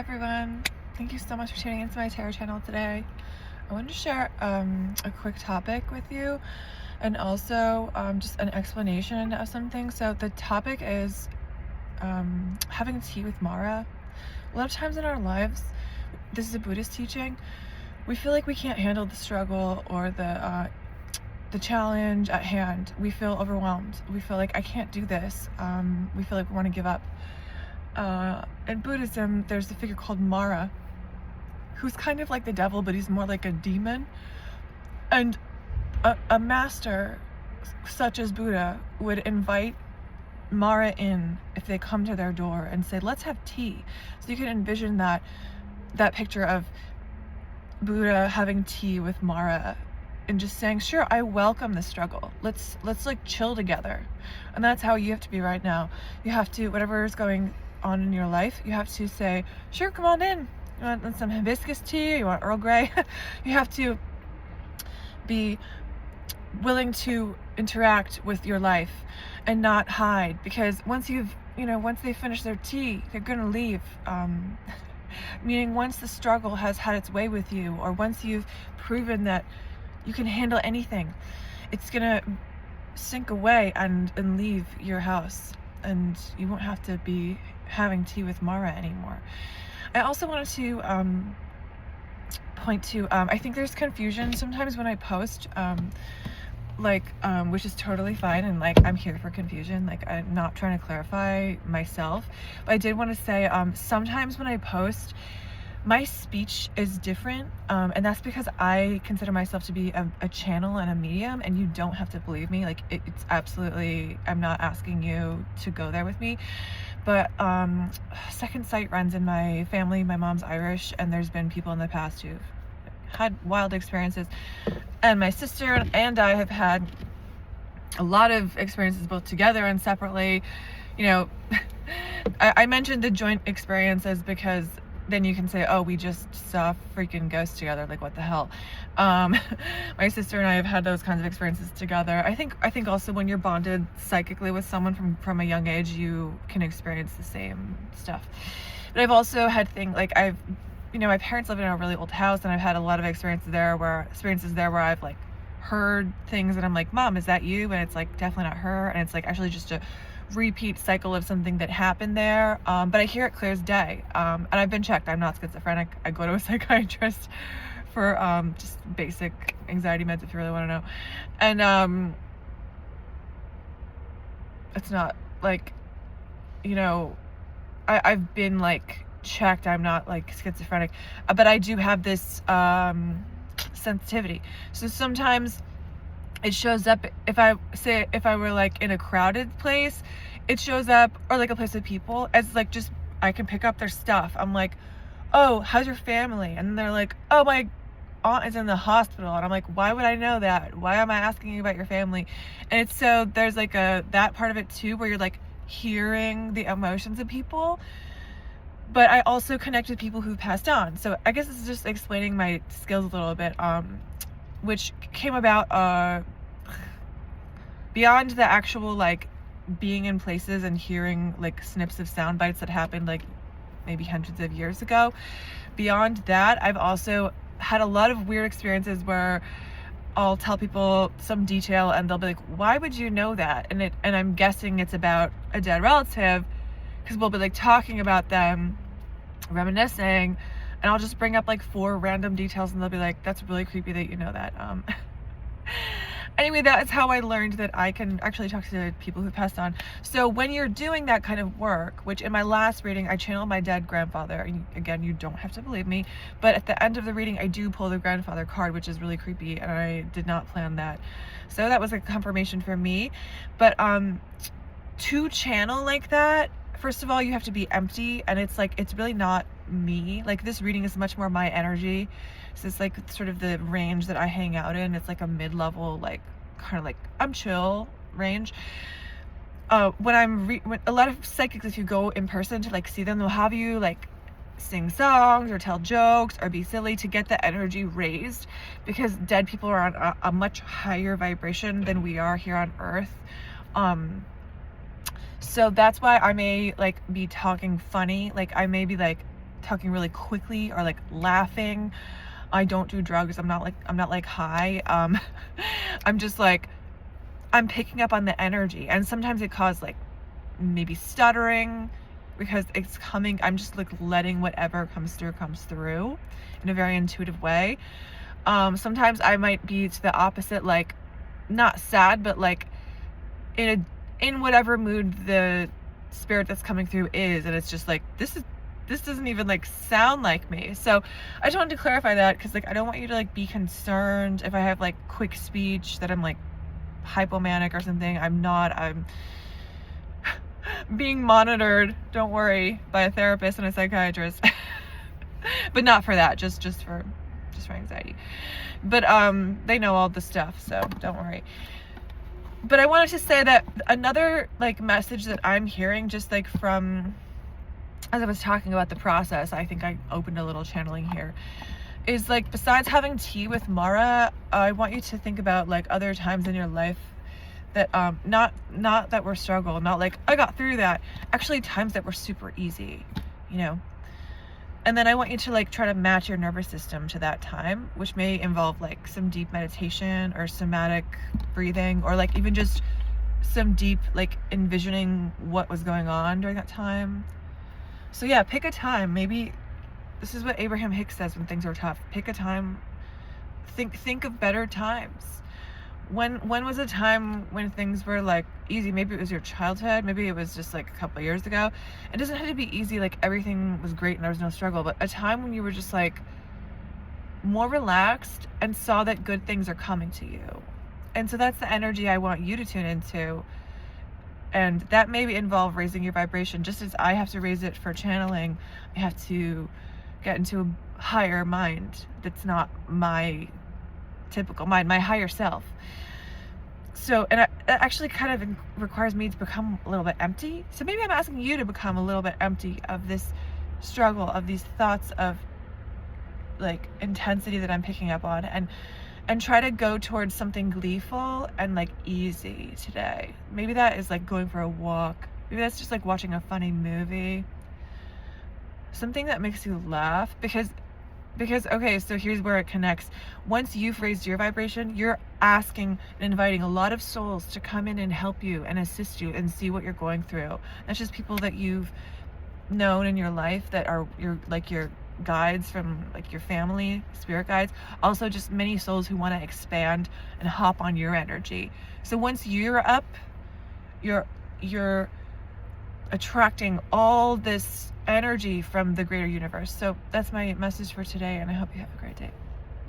Everyone, thank you so much for tuning into my tarot channel today. I wanted to share a quick topic with you, and also just an explanation of something. So the topic is having tea with Mara. A lot of times in our lives, this is a Buddhist teaching, we feel like we can't handle the struggle or the challenge at hand. We feel overwhelmed. We feel like I can't do this. We feel like we want to give up. In Buddhism, there's a figure called Mara, who's kind of like the devil, but he's more like a demon. And a master such as Buddha would invite Mara in if they come to their door and say, let's have tea. So you can envision that picture of Buddha having tea with Mara and just saying, sure, I welcome the struggle. Let's like chill together. And that's how you have to be right now. You have to, whatever is going on in your life, you have to say, sure, come on in. You want some hibiscus tea? You want Earl Grey? You have to be willing to interact with your life and not hide, because once they finish their tea, they're gonna leave. Meaning once the struggle has had its way with you, or once you've proven that you can handle anything, it's gonna sink away and leave your house, and you won't have to be having tea with Mara anymore. I also wanted to point to, I think there's confusion sometimes when I post, which is totally fine, and I'm here for confusion. I'm not trying to clarify myself, but I did want to say, sometimes when I post, my speech is different, and that's because I consider myself to be a channel and a medium, and you don't have to believe me. It's absolutely, I'm not asking you to go there with me, but second sight runs in my family. My mom's Irish, and there's been people in the past who've had wild experiences, and my sister and I have had a lot of experiences both together and separately. I mentioned the joint experiences because then you can say, oh, we just saw freaking ghosts together, like what the hell. My sister and I have had those kinds of experiences together. I think also when you're bonded psychically with someone from a young age, you can experience the same stuff. But I've also had things my parents live in a really old house, and I've had a lot of experiences there where I've heard things and I'm like, Mom, is that you? And it's definitely not her, and it's actually just a repeat cycle of something that happened there. But I hear it clear as day, and I've been checked. I'm not schizophrenic. I go to a psychiatrist for just basic anxiety meds if you really want to know. And it's not I've been checked. I'm not schizophrenic, but I do have this sensitivity. So sometimes it shows up if I were in a crowded place, it shows up, or a place of people, as just I can pick up their stuff. I'm like, oh, how's your family? And they're like, oh, my aunt is in the hospital. And I'm like, why would I know that? Why am I asking you about your family? And it's so there's that part of it too, where you're hearing the emotions of people. But I also connect with people who've passed on. So I guess this is just explaining my skills a little bit, which came about beyond the actual being in places and hearing snips of sound bites that happened maybe hundreds of years ago. Beyond that, I've also had a lot of weird experiences where I'll tell people some detail and they'll be like, why would you know that? And I'm guessing it's about a dead relative, because we'll be talking about them, reminiscing, and I'll just bring up 4 random details, and they'll be like, that's really creepy that you know that. Anyway, that is how I learned that I can actually talk to people who passed on. So when you're doing that kind of work, which in my last reading, I channeled my dead grandfather, and again, you don't have to believe me, but at the end of the reading, I do pull the grandfather card, which is really creepy, and I did not plan that. So that was a confirmation for me. But to channel like that, first of all, you have to be empty, and it's really not me. This reading is much more my energy. So it's sort of the range that I hang out in. It's a mid-level, kind of I'm chill range. When a lot of psychics, if you go in person to see them, they'll have you sing songs or tell jokes or be silly to get the energy raised, because dead people are on a much higher vibration than we are here on Earth. So that's why I may be talking funny. I may be talking really quickly or like laughing. I don't do drugs. I'm not like high. I'm just like, I'm picking up on the energy, and sometimes it causes like maybe stuttering because it's coming. I'm just like letting whatever comes through in a very intuitive way. Sometimes I might be to the opposite, like not sad, but like in whatever mood the spirit that's coming through is, and it's just like, this doesn't even like sound like me. So I just wanted to clarify that, because like I don't want you to like be concerned if I have like quick speech that I'm like hypomanic or something. I'm not. I'm being monitored, don't worry, by a therapist and a psychiatrist. But not for that, just for anxiety. But they know all the stuff, so don't worry. But I wanted to say that another like message that I'm hearing, just like from, as I was talking about the process, I think I opened a little channeling here, is like, besides having tea with Mara, I want you to think about like other times in your life that not that were struggle, not like I got through that, actually times that were super easy, you know. And then I want you to like try to match your nervous system to that time, which may involve like some deep meditation or somatic breathing, or like even just some deep like envisioning what was going on during that time. So yeah, pick a time. Maybe this is what Abraham Hicks says when things are tough. Pick a time. Think of better times. When was a time when things were like easy? Maybe it was your childhood, maybe it was just like a couple of years ago. It doesn't have to be easy, like everything was great and there was no struggle, but a time when you were just like more relaxed and saw that good things are coming to you. And so that's the energy I want you to tune into. And that may involve raising your vibration, just as I have to raise it for channeling. I have to get into a higher mind that's not my typical mind, my higher self. So, and it actually kind of requires me to become a little bit empty. So maybe I'm asking you to become a little bit empty of this struggle, of these thoughts of like intensity that I'm picking up on, and try to go towards something gleeful and like easy today. Maybe that is like going for a walk. Maybe that's just like watching a funny movie. Something that makes you laugh, because okay, so here's where it connects. Once you've raised your vibration, you're asking and inviting a lot of souls to come in and help you and assist you and see what you're going through. That's just people that you've known in your life that are your guides from like your family, spirit guides. Also just many souls who want to expand and hop on your energy. So once you're up, you're attracting all this energy from the greater universe. So that's my message for today, and I hope you have a great day.